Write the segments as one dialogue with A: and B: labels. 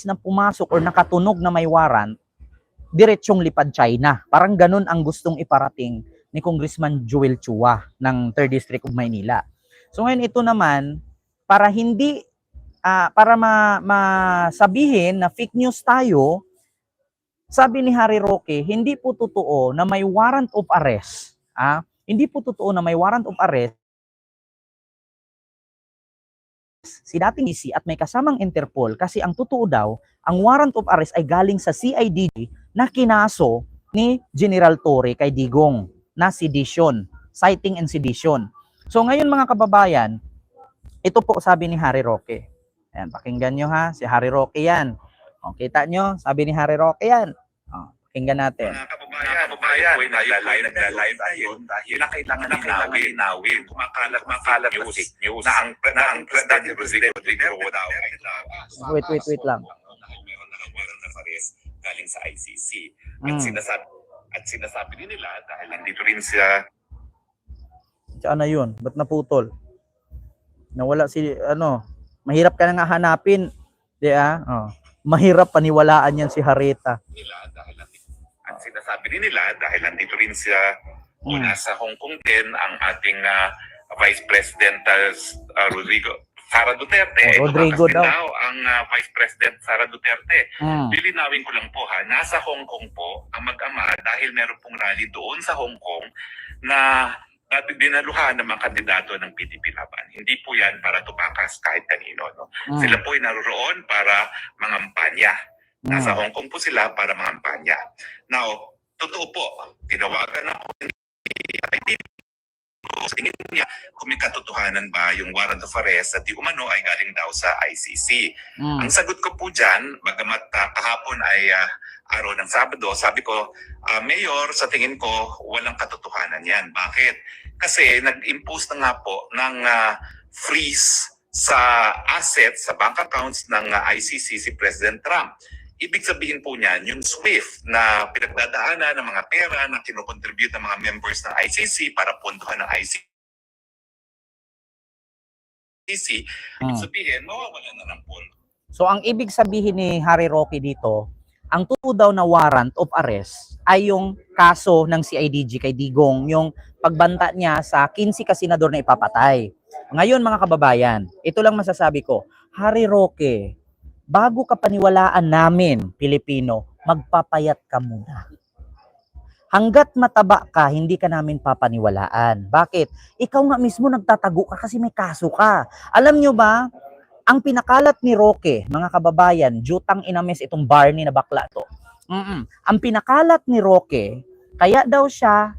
A: na pumasok or nakatunog na may warrant, diretsong lipad China. Parang ganun ang gustong iparating ni Congressman Joel Chua ng 3rd District of Maynila. So ngayon ito naman, para hindi, para masabihin na fake news tayo, sabi ni Harry Roque, hindi po totoo na may warrant of arrest. Hindi po totoo na may warrant of arrest si dating EC at may kasamang Interpol kasi ang totoo daw, ang warrant of arrest ay galing sa CIDG na kinaso ni General Torre kay Digong na sedition, citing and sedition. So ngayon mga kababayan, ito po sabi ni Harry Roque. Ayan, pakinggan nyo ha, si Harry Roque yan. O, kita nyo, sabi ni Harry Roque yan. O, pakinggan natin.
B: Mga kababayan, naglalay tayo dahil na kailangan linawin, kumakalat news na ang Presidente Rodrigo daw ay
A: Wait lang.
B: Meron nakawaran na pares galing sa ICC. At sinasabi din nila dahil nandito rin siya.
A: Saan na yun? Ba't naputol? Nawala si, mahirap ka na nga hanapin. Mahirap paniwalaan yan si Harita.
B: At sinasabi din nila dahil nandito rin siya muna sa Hong Kong din ang ating Vice President Sara Duterte.
A: Rodrigo daw.
B: Ang Vice President Sara Duterte. Lilinawin ko lang po ha, nasa Hong Kong po ang mag-ama dahil meron pong rally doon sa Hong Kong na dinaluhan ng mga kandidato ng PDP Laban. Hindi po yan para tumakas kahit kanino. No? Sila po ay naroon para mangampanya. Nasa Hong Kong po sila para mangampanya. Now, totoo po, tinawagan ako sa tingin niya kung may katotohanan ba yung warrant of arrest at di umano ay galing daw sa ICC. Ang sagot ko po dyan, bagamat kahapon ay araw ng Sabado, sabi ko, Mayor, sa tingin ko, walang katotohanan yan. Bakit? Kasi nag-impose na nga po ng freeze sa assets, sa bank accounts ng ICC si President Trump. Ibig sabihin po niyan, yung SWIFT na pinagdadaanan ng mga pera na kinocontribute ng mga members ng ICC para puntuhan ng ICC, ibig sabihin, mawawalan na ng pondo.
A: So ang ibig sabihin ni Harry Roque dito, ang totoo daw na warrant of arrest ay yung kaso ng CIDG kay Digong, yung pagbanta niya sa 15 kasenador na ipapatay. Ngayon mga kababayan, ito lang masasabi ko, Harry Roque, bago ka paniwalaan namin, Pilipino, magpapayat ka muna. Hanggat mataba ka, hindi ka namin papaniwalaan. Bakit? Ikaw nga mismo nagtatago ka kasi may kaso ka. Alam nyo ba, ang pinakalat ni Roque, mga kababayan, jutang inamis itong Barney na bakla to. Ang pinakalat ni Roque, kaya daw siya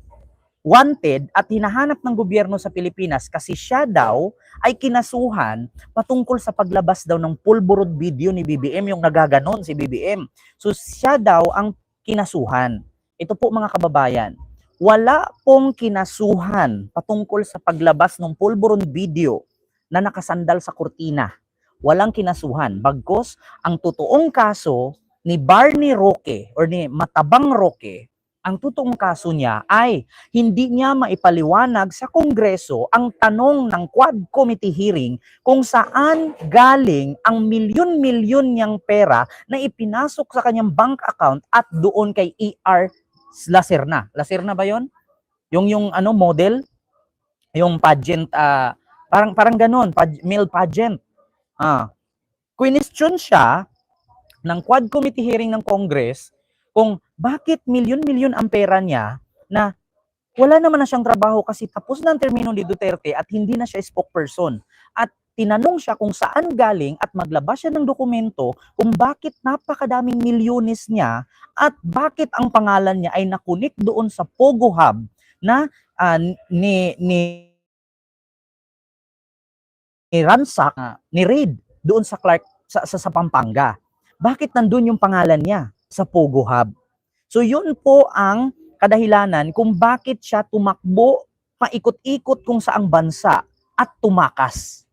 A: wanted at hinahanap ng gobyerno sa Pilipinas kasi siya daw ay kinasuhan patungkol sa paglabas daw ng pulburod video ni BBM, yung nagaganon si BBM. So siya daw ang kinasuhan. Ito po mga kababayan, wala pong kinasuhan patungkol sa paglabas ng pulburod video na nakasandal sa kurtina. Walang kinasuhan. Bagkus, ang totoong kaso ni Barney Roque or ni Matabang Roque, ang totoong kaso niya ay hindi niya maipaliwanag sa Kongreso ang tanong ng Quad Committee hearing kung saan galing ang milyon-milyon niyang pera na ipinasok sa kanyang bank account at doon kay E.R. Lacerna. Lacerna ba yon? Yung model? Yung pageant, parang ganon, male pageant. Question siya ng Quad Committee hearing ng Congress kung bakit milyon-milyon ang pera niya na wala naman na siyang trabaho kasi tapos na ang termino ni Duterte at hindi na siya spokesperson. At tinanong siya kung saan galing at maglabas siya ng dokumento kung bakit napakadaming milyones niya at bakit ang pangalan niya ay nakunik doon sa Pogo Hub na ni ransack, ni raid doon sa Clark sa Pampanga. Bakit nandun yung pangalan niya sa Pogo Hub? So yun po ang kadahilanan kung bakit siya tumakbo, paikot-ikot kung saang bansa at tumakas.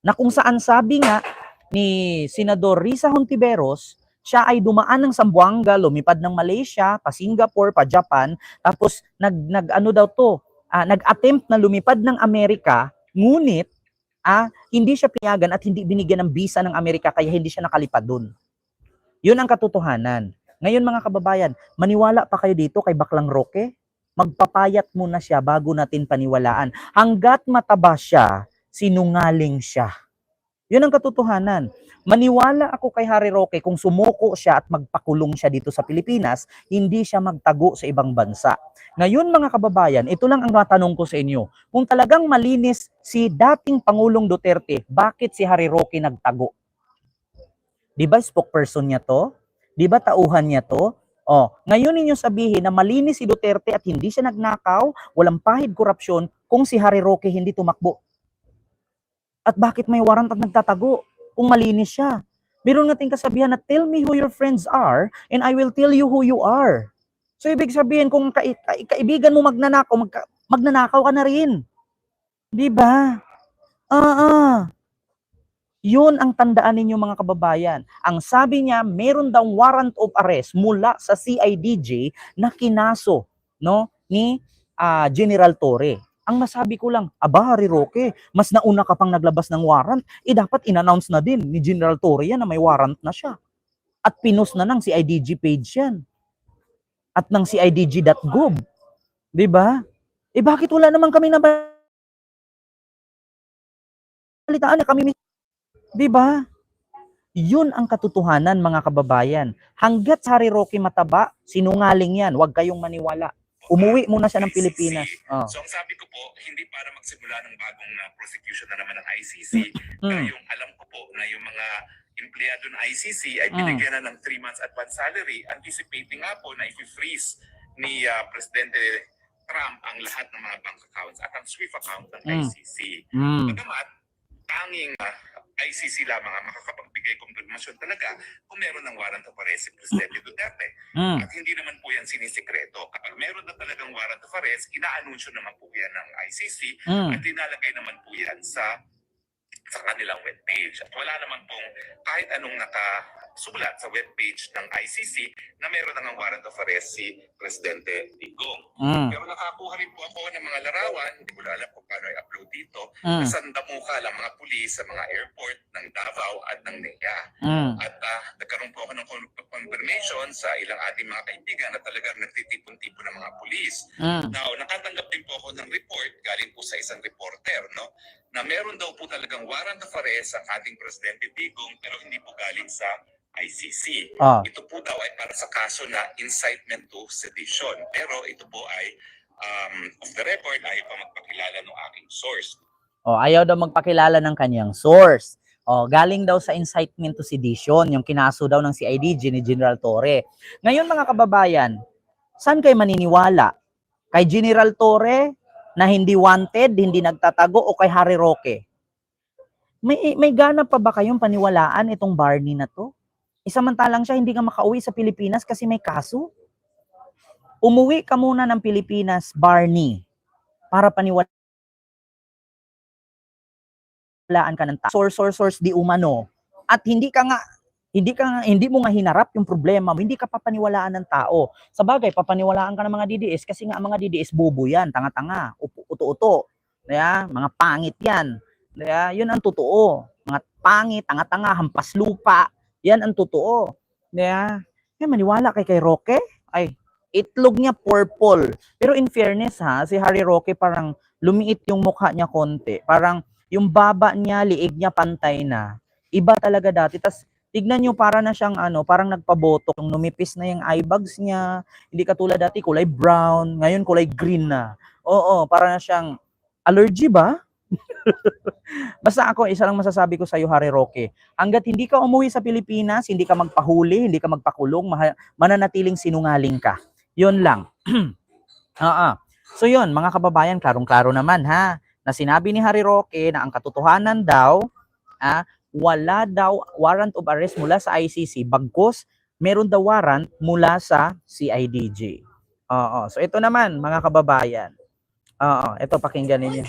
A: Na kung saan sabi nga ni Senador Risa Hontiveros, siya ay dumaan ng Zamboanga, lumipad ng Malaysia, pa Singapore, pa Japan, tapos nag-attempt na lumipad ng Amerika, ngunit hindi siya pinayagan at hindi binigyan ng visa ng Amerika kaya hindi siya nakalipad doon. Yun ang katotohanan. Ngayon mga kababayan, maniwala pa kayo dito kay Baklang Roque? Magpapayat muna siya bago natin paniwalaan. Hanggat mataba siya, sinungaling siya. Yun ang katotohanan. Maniwala ako kay Harry Roque kung sumuko siya at magpakulong siya dito sa Pilipinas, hindi siya magtago sa ibang bansa. Ngayon mga kababayan, ito lang ang matanong ko sa inyo. Kung talagang malinis si dating Pangulong Duterte, bakit si Harry Roque nagtago? Di ba spokesperson niya to? Di ba tauhan niya to? Oh, ngayon ninyo sabihin na malinis si Duterte at hindi siya nagnakaw, walang pahid korupsyon, kung si Harry Roque hindi tumakbo. At bakit may warrant at nagtatago kung malinis siya? Meron nating kasabihan na tell me who your friends are and I will tell you who you are. So ibig sabihin kung kaibigan mo magnanakaw, magnanakaw ka na rin. Di ba? Yun ang tandaan ninyo mga kababayan. Ang sabi niya, meron daw warrant of arrest mula sa CIDJ na kinaso ni General Torre. Ang masabi ko lang, aba Harry Roque, mas nauna ka pang naglabas ng warrant, dapat in-announce na din ni General Torre yan na may warrant na siya. At pinost na ng CIDG page yan. At ng CIDG.gov. Diba? Bakit wala naman kami nabalitaan na kami, diba? Yun ang katotohanan mga kababayan. Hanggat Harry Roque mataba, sinungaling yan. Huwag kayong maniwala. Umuwi muna siya ng Pilipinas. Oh.
B: So ang sabi ko po, hindi para magsimula ng bagong prosecution na naman ng ICC. Pero yung alam ko po na yung mga empleyado ng ICC ay binigyan na ng 3 months advance salary, anticipating nga po na i-freeze ni Presidente Trump ang lahat ng mga bank accounts at ang SWIFT account ng ICC. Bagamat, tanging ICC lamang ang makakapagbigay kumpirmasyon talaga kung meron ng warrant of arrest si Presidente Duterte. At hindi naman po yan sinisikreto. Kapag meron na talagang warrant of arrest, inaanunsyo naman po yan ng ICC at inalagay naman po yan sa kanilang webpage. At wala naman pong kahit anong nakasulat sa webpage ng ICC na meron ng warrant of arrest si Presidente Digong. Pero nakakuha rin po ako ng mga larawan, hindi ko alam kung paano i-upload dito, na sandamuka lang mga pulis sa mga airport ng Davao at ng NEA. At nagkaroon po ako ng confirmation sa ilang ating mga kaibigan na talagang nagtitipon-tipon ng mga pulis. Now, nakatanggap din po ako ng report galing po sa isang reporter, na meron daw po talagang warrant of arrest ang ating Presidente Digong pero hindi po galing sa ICC. Ito po daw ay para sa kaso na incitement to sedition. Pero ito po ay off the record, ayaw pa magpakilala ng aking source.
A: Ayaw daw magpakilala ng kanyang source. Galing daw sa incitement to sedition, yung kinaso daw ng CIDG ni General Torre. Ngayon mga kababayan, saan kayo maniniwala? Kay General Torre na hindi wanted, hindi nagtatago, o kay Harry Roque? May gana pa ba kayong paniwalaan itong Barney na to? Samantalang siya hindi ka makauwi sa Pilipinas kasi may kaso? Umuwi ka muna ng Pilipinas, Barney, para paniwalaan ka ng source di umano. At hindi mo nga hinarap yung problema mo, hindi ka papaniwalaan ng tao. Sa bagay, papaniwalaan ka ng mga DDS kasi nga mga DDS bobo yan, tanga-tanga, uto-uto. Mga pangit yan. Yun ang totoo. Mga pangit, tanga-tanga, hampas lupa. Yan ang totoo. Maniwala kay Roque? Ay, itlog niya purple. Pero in fairness si Harry Roque parang lumiit yung mukha niya konti. Parang yung baba niya, liig niya pantay na. Iba talaga dati. Tas tignan nyo, para na siyang parang nagpabotok. Yung numipis na yung eye bags niya. Hindi katulad dati, kulay brown. Ngayon, kulay green na. Para na siyang allergy ba? Basta ako, isa lang masasabi ko sa iyo, Harry Roque. Hanggat hindi ka umuwi sa Pilipinas, hindi ka magpahuli, hindi ka magpakulong, mananatiling sinungaling ka. Yun lang. So yun, mga kababayan, klarong-klaro naman na sinabi ni Harry Roque na ang katotohanan daw, wala daw warrant of arrest mula sa ICC, bagkus meron daw warrant mula sa CIDG. So ito naman mga kababayan. Ito pakinggan niyo.